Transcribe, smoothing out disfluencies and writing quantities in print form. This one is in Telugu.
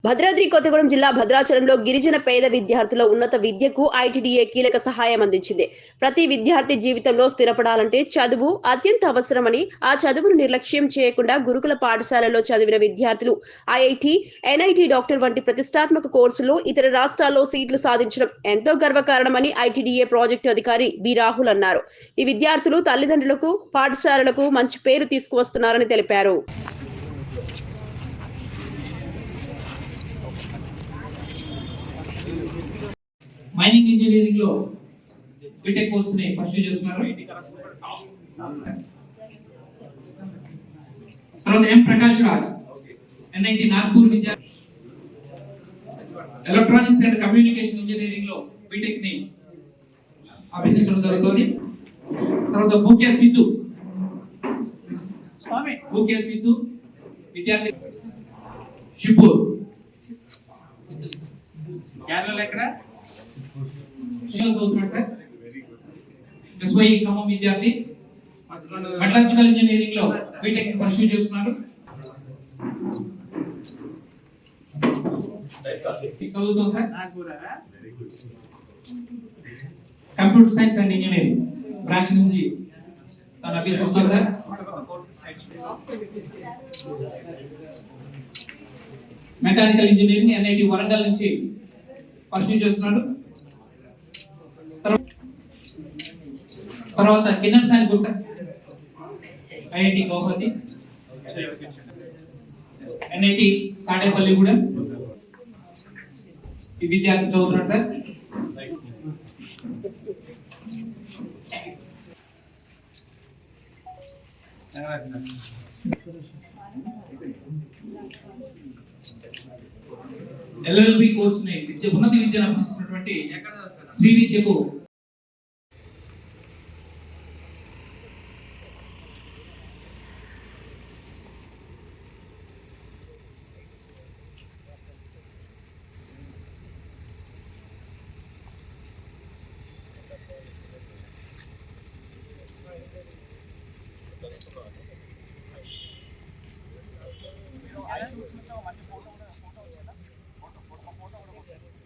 భద్రాద్రి కొత్తగూడెం జిల్లా భద్రాచలంలో గిరిజన పేద విద్యార్థుల ఉన్నత విద్యకు ఐటీడీఏ కీలక సహాయం అందించింది. ప్రతి విద్యార్థి జీవితంలో స్థిరపడాలంటే చదువు అత్యంత అవసరమని, ఆ చదువును నిర్లక్ష్యం చేయకుండా గురుకుల పాఠశాలలో చదివిన విద్యార్థులు ఐఐటి, ఎన్ఐటి డాక్టర్ వంటి ప్రతిష్టాత్మక కోర్సుల్లో ఇతర రాష్ట్రాల్లో సీట్లు సాధించడం ఎంతో గర్వకారణమని ఐటీడీఏ ప్రాజెక్టు అధికారి బి రాహుల్ అన్నారు. ఈ విద్యార్థులు తల్లిదండ్రులకు, పాఠశాలలకు మంచి పేరు తీసుకువస్తున్నారని తెలిపారు. మైనింగ్ ఇంజనీరింగ్ లో బీటెక్ కోర్స్ ని పర్సూ చేస్తున్నారు. తర్వాత ఎం ప్రకాష్ రాజ్ ఎన్ఐటి నాగ్పూర్ విద్యార్థి. ఎలక్ట్రానిక్స్ అండ్ కమ్యూనికేషన్ ఇంజనీరింగ్ లో బీటెక్ ని అభ్యసించడం జరుగుతుంది. తర్వాత బూకే సిద్ధు విద్యార్థి షిపూర్ కేరళ ఎక్కడ సార్ ఎస్వై ఖమ్మం విద్యార్థి మెటలర్జికల్ ఇంజనీరింగ్ లో బీటెక్ పర్సూ చేస్తున్నారు. చదువుతాం sir computer science and engineering branch నుంచి తన అభ్యసిస్తున్నారు sir. Mechanical engineering NIT Warangal నుంచి పర్సూ చేస్తున్నాడు. తర్వాత కిన్నర్ సాయి గుట్ట ఐఐటి గౌహతి, ఎన్ఐటి తాడేపల్లి కూడా ఈ విద్యార్థి చదువుతున్నాడు సార్. ఎల్ఎల్బి కోర్స్ ని ఉన్నత విద్యను అభ్యసిస్తున్నటువంటి శ్రీ విద్యకు